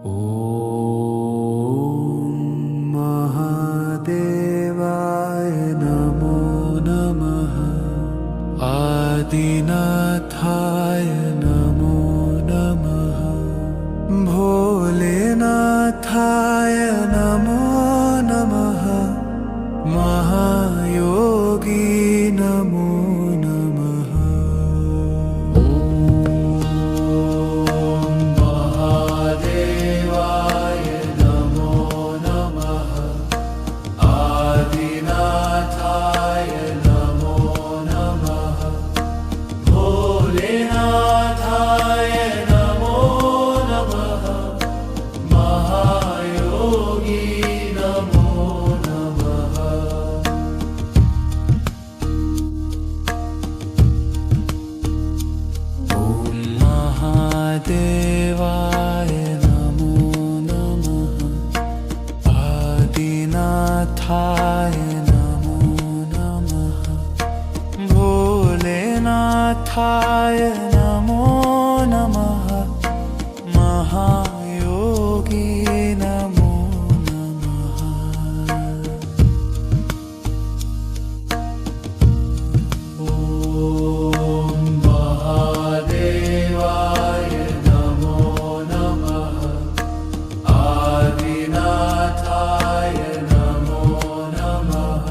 ॐ महादेवाय नमो नमः। आदिनाथाय नमो नमः। भोलेनाथाय नमो नमः। महायोगी नमो नमः। ॐ महादेवाय नमो नमः। आदिनाथाय नमो नमः। भोलेनाथाय नमो नमः। महायोगी नमो नमः। ॐ महादेवाय नमो नमः। आदिनाथाय नमो नमः। भोलेनाथाय नमो नमः। महायोगी नमो नमः। ॐ महादेवाय नमो नमः। आदिनाथाय नमो नमः।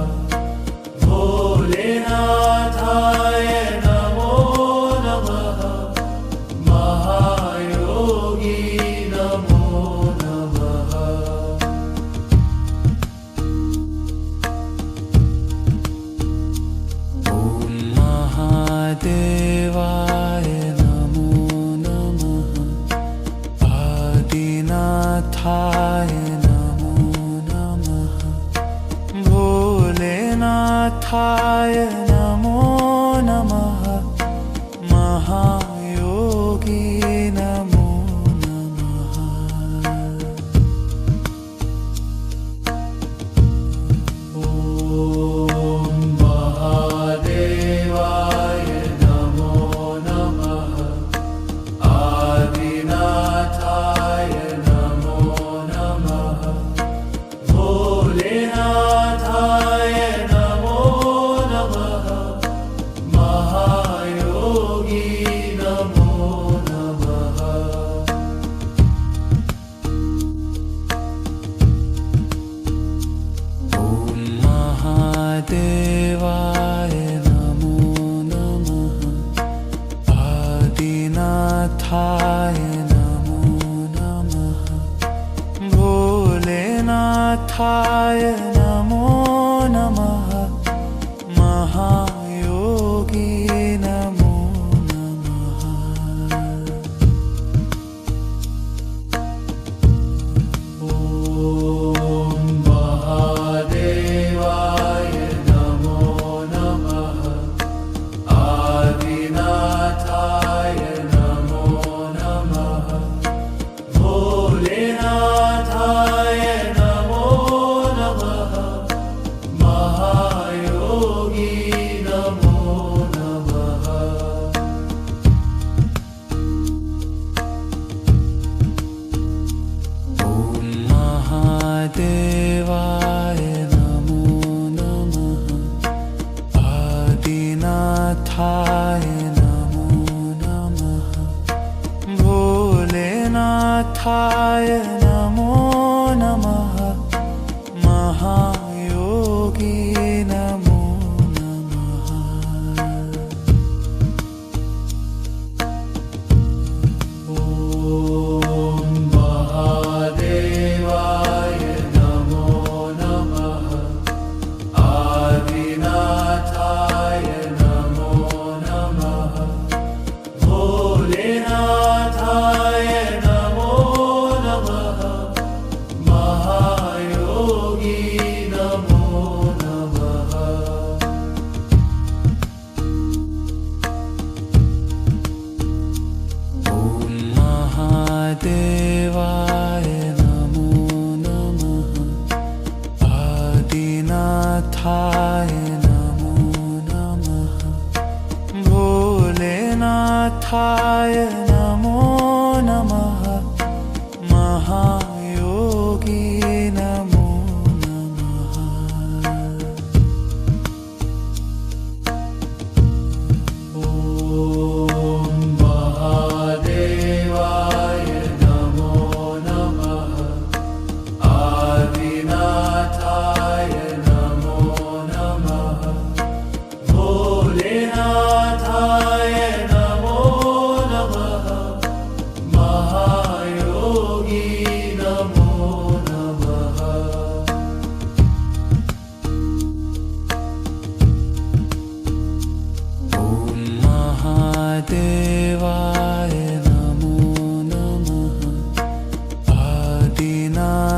भोलेनाथाय नमो नमः। महायोगी नमो नमः। ॐ महादेवाय नमो नमः। आदिनाथाय नमो नमः। भोलेनाथाय नमो नमः। महायोगी नमो नमः। ॐ महादेवाय नमो नमः। आदिनाथाय नमो नमः। भोलेनाथाय नमो नमः। महायोगी नमो नमः। ॐ महादेवाय नमो नमः। आदिनाथाय नमो नमः। भोलेनाथाय नमो नमः। महायोगी नमो नमः। ॐ महादेवाय नमो नमः। आदिनाथाय नमो नमः। भोलेनाथाय नमो नमः। महायोगी नमो नमः। ॐ महादेवाय नमो नमः। आदिनाथाय नमो नमः। भोलेनाथाय नमो नमः। महायोगी नमो नमः। ॐ महादेवाय नमो नमः। आदिनाथाय नमो नमः। भोलेनाथाय नमो नमः। महायोगी नमो नमः। ॐ महादेवाय नमो नमः। आदिनाथाय नमो नमः। भोलेनाथाय नमो नमः। महा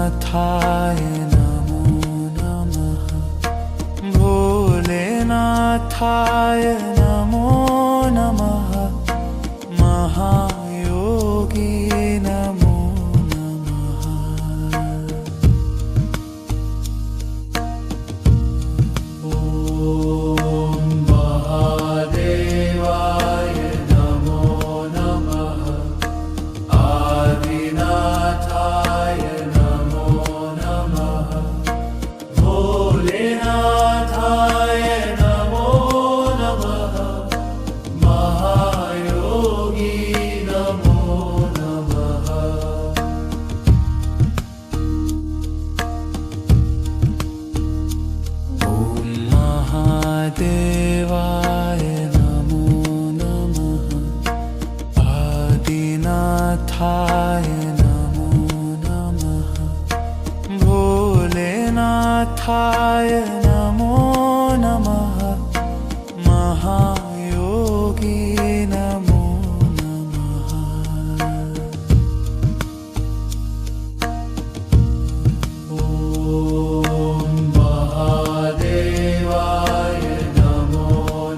भोलेनाथाय नमो नमः भोलेनाथाय नमो नमः महायोगी नमो नमः ॐ महादेवाय नमो नमः आदिनाथाय नमो नमः भोलेनाथाय नमो नमः महायोगी नमो नमः ॐ महादेवाय नमो नमः आदिनाथाय नमो नमः भोलेनाथाय नमो नमः महायोगी नमो नमः ॐ महादेवाय नमो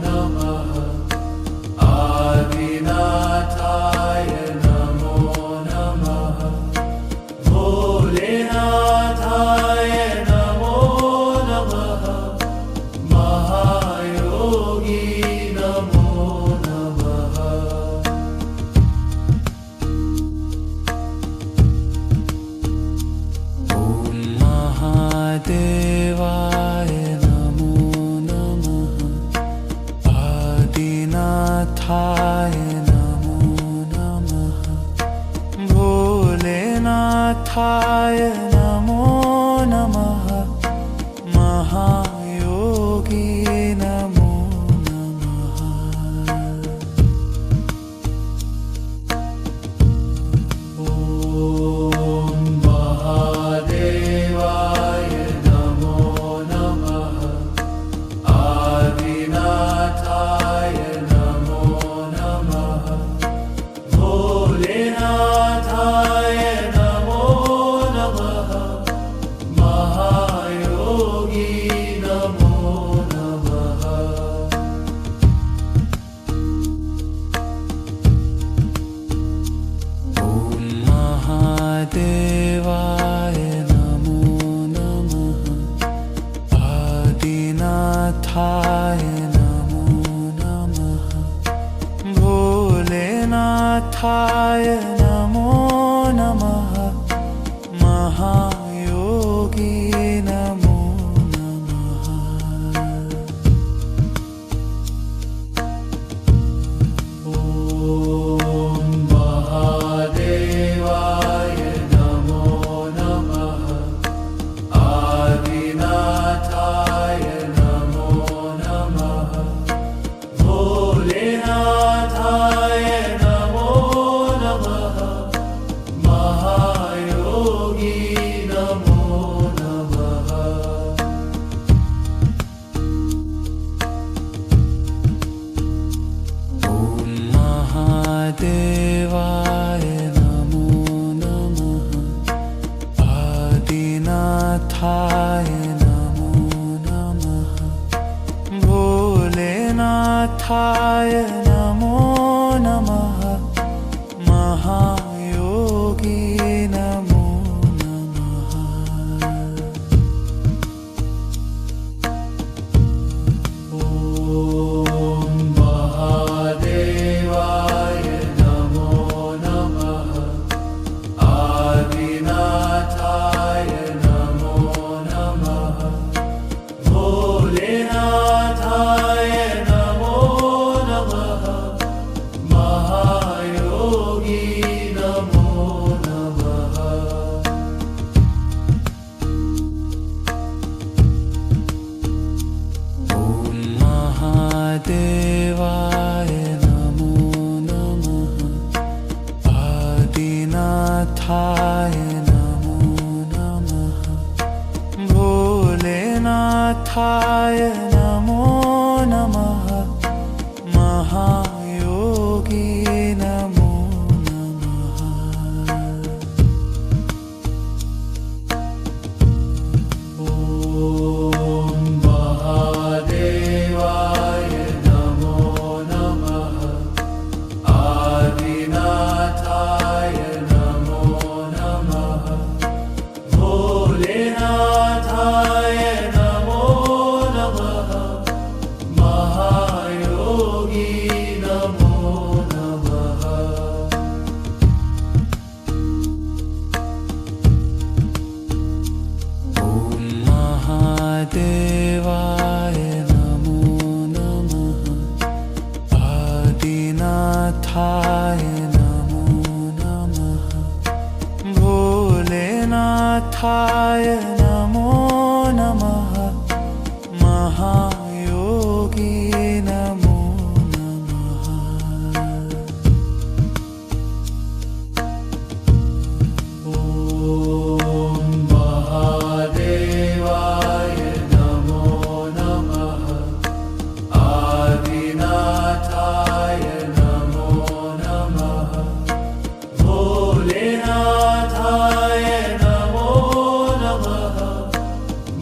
नमः आदिनाथाय नमो नमः भोलेनाथाय नमो नमः महायोगी नमो नमः ॐ महादेवाय नमो नमः आदिनाथाय नमो नमः भोलेनाथाय नमो नमः महायोगी नमो नमः ॐ महादेवाय नमो नमः आदिनाथाय नमो नमः भोलेनाथाय नमो नमः महायोगी नमो नमः ॐ महादेवाय नमो नमः आदिनाथाय नमो नमः भोलेनाथाय नमो नमः महायोगी नमो नमः ॐ महादेवाय नमो नमः आदिनाथाय नमो नमः भोलेनाथाय नमो नमः महायोगी नमो नमः ॐ महादेवाय नमो नमः आदिनाथाय नमो नमः भोलेनाथाय नमो नमः महायोगी नमो नमः ॐ महादेवाय नमो नमः आदिनाथाय नमो नमः भोलेनाथाय नमो नमः महायोगी नमो नमः ॐ महादेवाय नमो नमः आदिनाथाय नमो नमः भोलेनाथाय नमो नमः महायोगी नमो नमः आदिनाथाय नमो नमः महायोगी नमो नमः ॐ महादेवाय नमो नमः आदिनाथाय नमो नमः भोलेनाथाय नमो नमः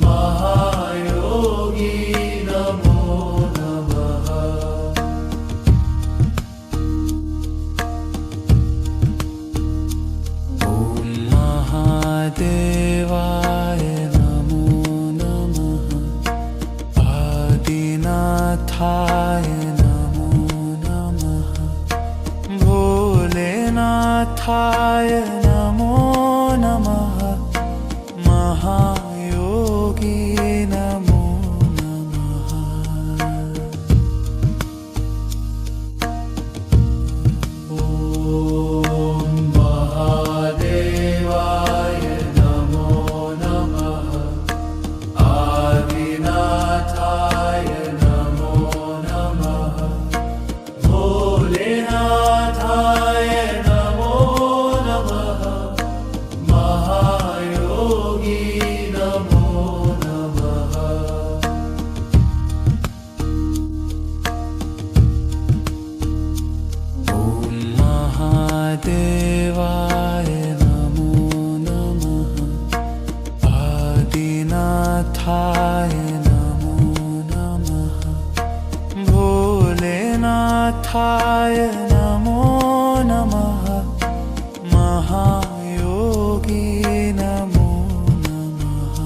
महायोगी नमो नमः ॐ महादेवाय नमो नमः आदिनाथाय नमो नमः भोलेनाथाय नमो नमः महायोगी नमो नमः ॐ महादेवाय नमो नमः आदिनाथाय नमो नमः भोलेनाथाय नमो नमः महायोगी नमो नमः ॐ महादेवाय नमो नमः आदिनाथाय नमो नमः भोलेनाथाय नमो नमः महायोगी नमो नमः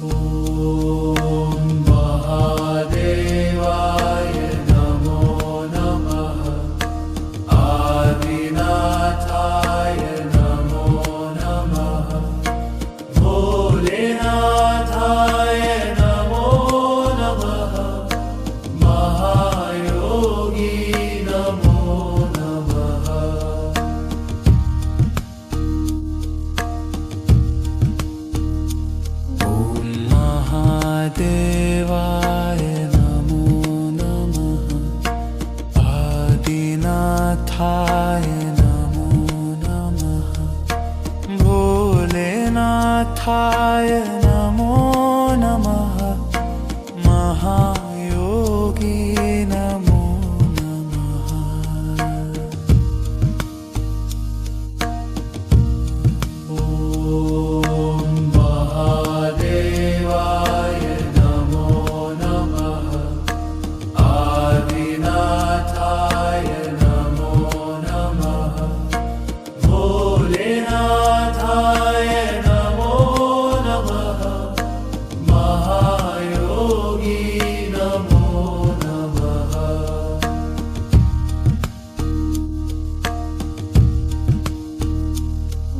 ॐ महादेवाय नमो नमः आदिनाथाय नमो नमः भोलेनाथाय नमो नमः महायोगी नमो नमः ॐ महादेवाय नमो नमः आदिनाथाय नमो नमः भोलेनाथाय